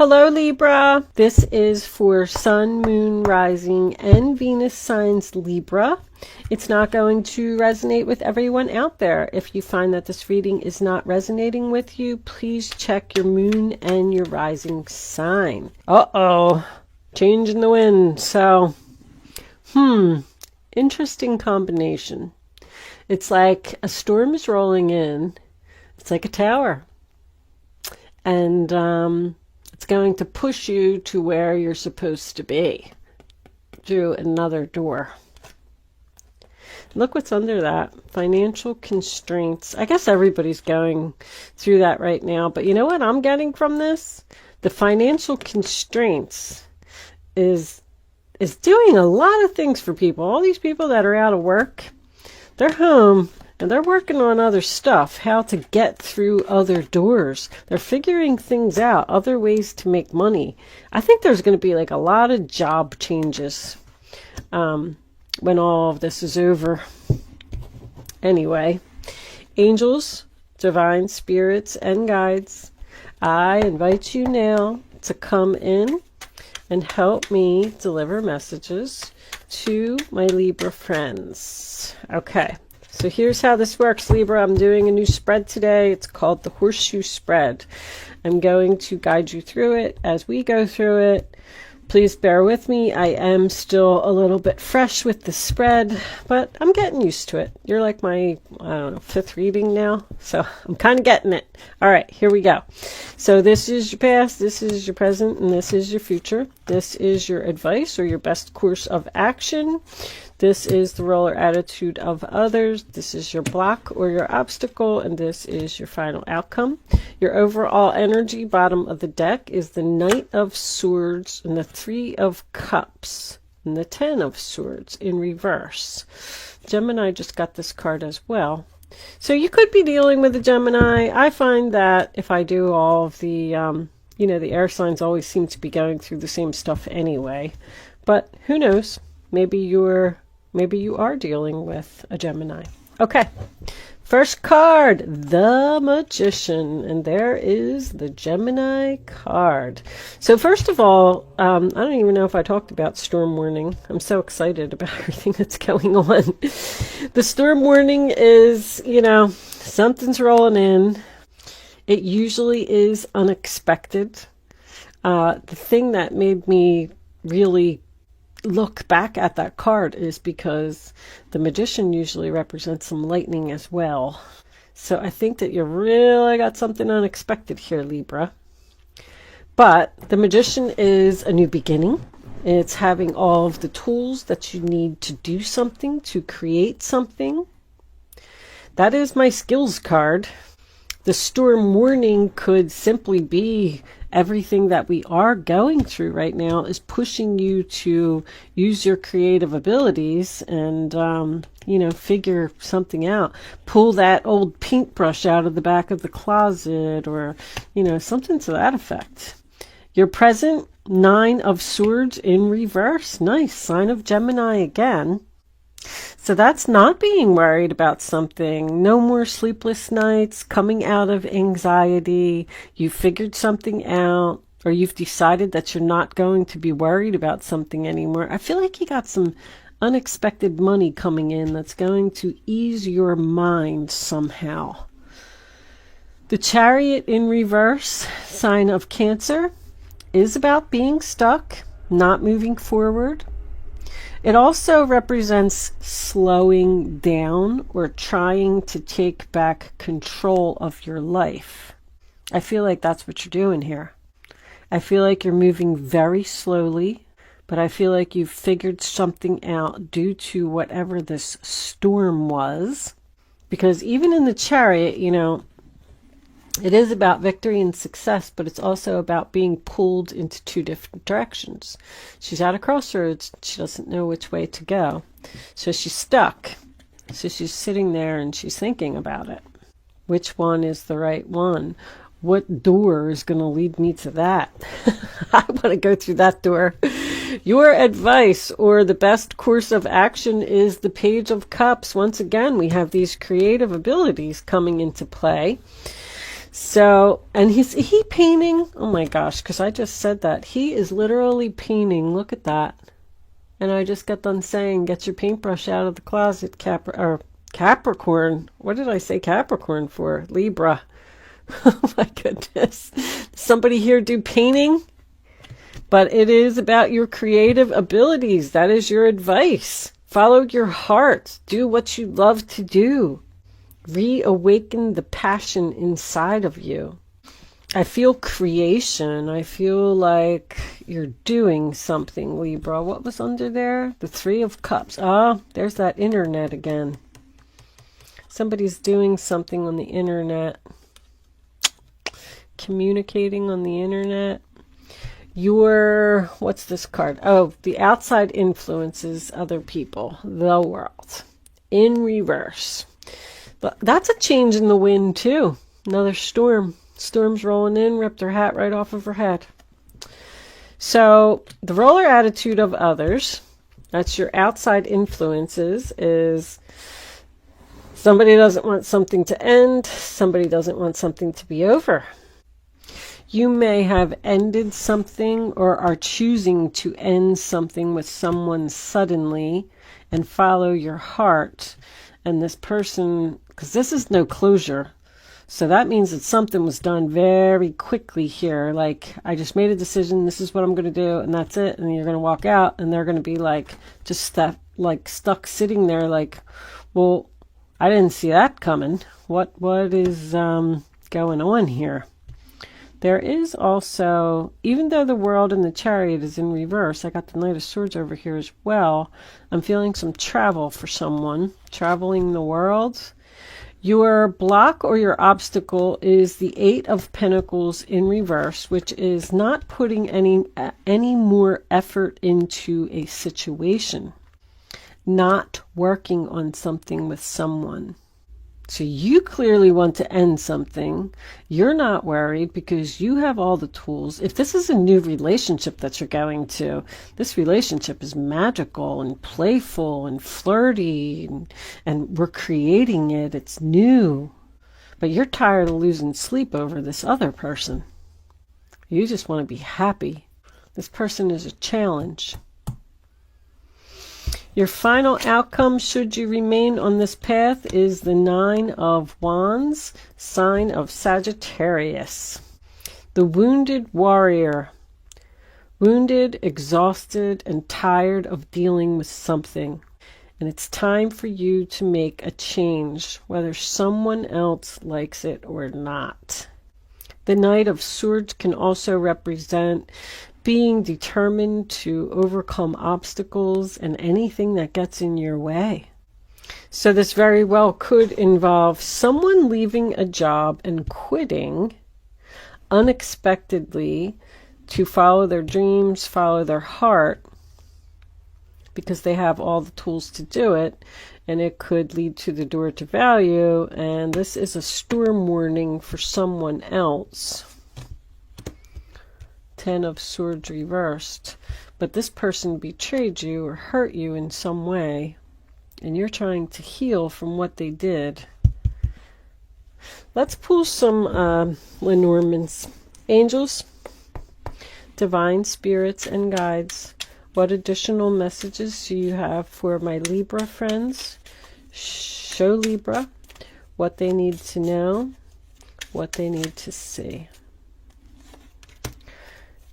Hello Libra, this is for Sun, Moon, Rising, and Venus signs Libra. It's not going to resonate with everyone out there. If you find that this reading is not resonating with you, please check your Moon and your Rising sign. Uh-oh, change in the wind. So, interesting combination. It's like a storm is rolling in. It's like a tower. And, it's going to push you to where you're supposed to be through another door. Look what's under that. Financial constraints. I guess everybody's going through that right now. But you know what I'm getting from this? The financial constraints is doing a lot of things for people. All these people that are out of work, they're home. And they're working on other stuff, how to get through other doors. They're figuring things out, other ways to make money. I think there's going to be like a lot of job changes when all of this is over. Anyway, angels, divine spirits, and guides, I invite you now to come in and help me deliver messages to my Libra friends. Okay. So here's how this works, Libra. I'm doing a new spread today. It's called the Horseshoe Spread. I'm going to guide you through it as we go through it. Please bear with me. I am still a little bit fresh with the spread, but I'm getting used to it. You're like my, I don't know, 5th reading now. So I'm kind of getting it. All right, here we go. So this is your past, this is your present, and this is your future. This is your advice or your best course of action. This is the role or attitude of others. This is your block or your obstacle, and this is your final outcome. Your overall energy, bottom of the deck, is the Knight of Swords and the 3 of Cups and the 10 of Swords in reverse. Gemini just got this card as well. So you could be dealing with a Gemini. I find that if I do all of the, the air signs always seem to be going through the same stuff anyway. But who knows? Maybe you are dealing with a Gemini. Okay. First card, the Magician, and there is the Gemini card. So first of all, I don't even know if I talked about storm warning. I'm so excited about everything that's going on. The storm warning is, something's rolling in. It usually is unexpected. The thing that made me really look back at that card is because the Magician usually represents some lightning as well. So I think that you really got something unexpected here, Libra. But the Magician is a new beginning. It's having all of the tools that you need to do something, to create something. That is my skills card. The storm warning could simply be everything that we are going through right now is pushing you to use your creative abilities and, figure something out. Pull that old paintbrush out of the back of the closet or, something to that effect. Your present, 9 of Swords in reverse. Nice. Sign of Gemini again. So that's not being worried about something. No more sleepless nights, coming out of anxiety. You figured something out, or you've decided that you're not going to be worried about something anymore. I feel like you got some unexpected money coming in that's going to ease your mind somehow. The Chariot in reverse, sign of Cancer, is about being stuck, not moving forward. It also represents slowing down or trying to take back control of your life. I feel like that's what you're doing here. I feel like you're moving very slowly, but I feel like you've figured something out due to whatever this storm was. Because even in the Chariot, it is about victory and success, but it's also about being pulled into 2 different directions. She's at a crossroads. She doesn't know which way to go. So she's stuck. So she's sitting there and she's thinking about it. Which one is the right one? What door is going to lead me to that? I want to go through that door. Your advice or the best course of action is the Page of Cups. Once again, we have these creative abilities coming into play. So, and he painting? Oh my gosh, because I just said that. He is literally painting. Look at that. And I just got done saying, get your paintbrush out of the closet, Capricorn. What did I say Capricorn for? Libra. Oh my goodness. Somebody here do painting? But it is about your creative abilities. That is your advice. Follow your heart. Do what you love to do. Reawaken the passion inside of you. I feel creation. I feel like you're doing something, Libra. What was under there? The Three of Cups. Ah, there's that internet again. Somebody's doing something on the internet. Communicating on the internet. What's this card? Oh, the outside influences other people. The world. In reverse. But that's a change in the wind too. Another storm. Storm's rolling in, ripped her hat right off of her head. So the roller attitude of others, that's your outside influences, is somebody doesn't want something to end. Somebody doesn't want something to be over. You may have ended something or are choosing to end something with someone suddenly and follow your heart. And this person, because this is no closure, so that means that something was done very quickly here. Like, I just made a decision, this is what I'm going to do, and that's it. And you're going to walk out, and they're going to be like, just stuck sitting there like, well, I didn't see that coming. What is going on here? There is also, even though the World and the Chariot is in reverse, I got the Knight of Swords over here as well. I'm feeling some travel for someone, traveling the world. Your block or your obstacle is the Eight of Pentacles in reverse, which is not putting any more effort into a situation, not working on something with someone. So you clearly want to end something. You're not worried because you have all the tools. If this is a new relationship that you're going to, this relationship is magical and playful and flirty, and we're creating it. It's new. But you're tired of losing sleep over this other person. You just want to be happy. This person is a challenge. Your final outcome, should you remain on this path, is the Nine of Wands, sign of Sagittarius. The wounded warrior. Wounded, exhausted, and tired of dealing with something. And it's time for you to make a change, whether someone else likes it or not. The Knight of Swords can also represent being determined to overcome obstacles and anything that gets in your way. So this very well could involve someone leaving a job and quitting unexpectedly to follow their dreams, follow their heart, because they have all the tools to do it, and it could lead to the door to value, and this is a storm warning for someone else. Ten of Swords reversed, but this person betrayed you or hurt you in some way, and you're trying to heal from what they did. Let's pull some Lenormands. Angels, divine spirits, and guides. What additional messages do you have for my Libra friends? Show Libra what they need to know, what they need to see.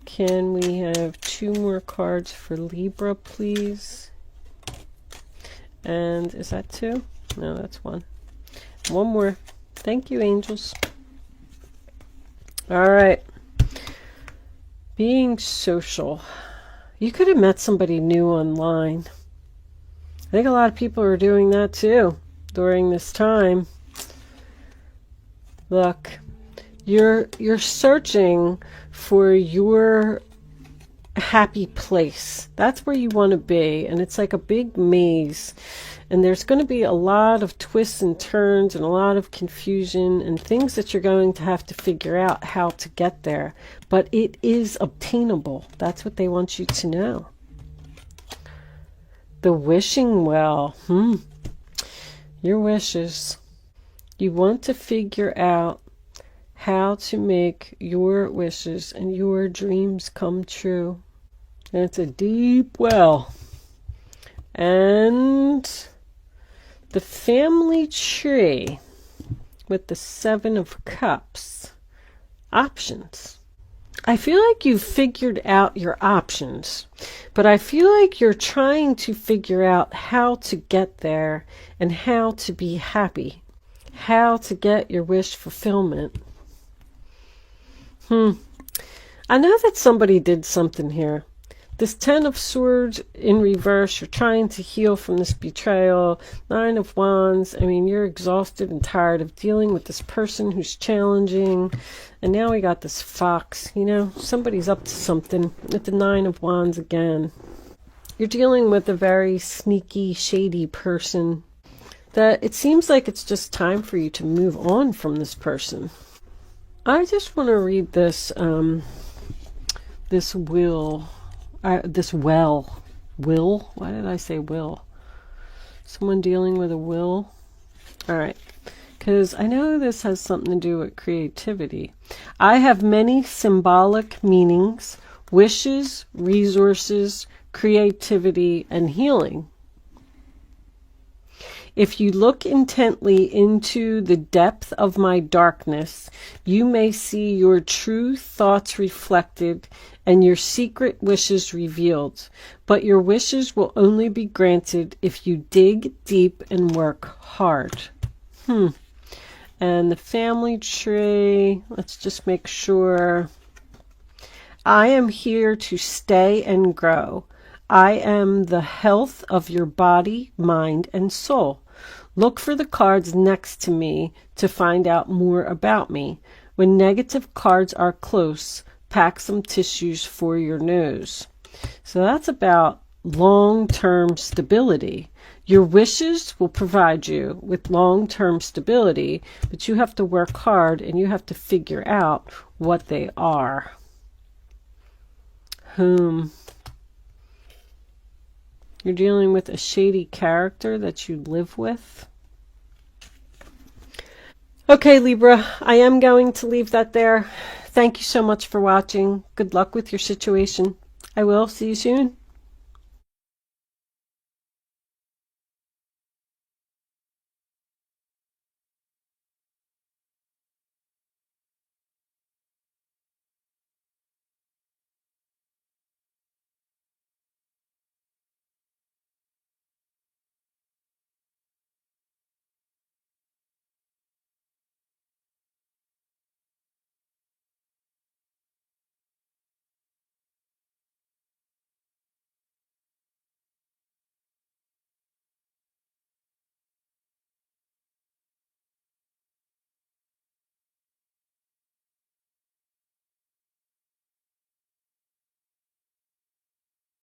Can we have 2 more cards for Libra, please? And is that 2? No, that's 1. 1 more. Thank you, angels. All right. Being social. You could have met somebody new online. I think a lot of people are doing that too during this time. Look, you're searching for your happy place. That's where you want to be, and it's like a big maze, and there's going to be a lot of twists and turns and a lot of confusion and things that you're going to have to figure out how to get there, but it is obtainable. That's what they want you to know. The wishing well. Your wishes. You want to figure out how to make your wishes and your dreams come true. And it's a deep well. And the family tree with the 7 of Cups. Options. I feel like you've figured out your options, but I feel like you're trying to figure out how to get there and how to be happy, how to get your wish fulfillment. I know that somebody did something here. This 10 of Swords in reverse, you're trying to heal from this betrayal. 9 of Wands, I mean, you're exhausted and tired of dealing with this person who's challenging. And now we got this Fox, you know, somebody's up to something with the 9 of Wands again. You're dealing with a very sneaky, shady person that it seems like it's just time for you to move on from this person. I just want to read this, this will. This well. Will? Why did I say will? Someone dealing with a will? Alright. Because I know this has something to do with creativity. I have many symbolic meanings, wishes, resources, creativity, and healing. If you look intently into the depth of my darkness, you may see your true thoughts reflected and your secret wishes revealed. But your wishes will only be granted if you dig deep and work hard. And the family tree, let's just make sure. I am here to stay and grow. I am the health of your body, mind, and soul. Look for the cards next to me to find out more about me. When negative cards are close, pack some tissues for your nose. So that's about long-term stability. Your wishes will provide you with long-term stability, but you have to work hard and you have to figure out what they are. You're dealing with a shady character that you live with. Okay, Libra, I am going to leave that there. Thank you so much for watching. Good luck with your situation. I will see you soon.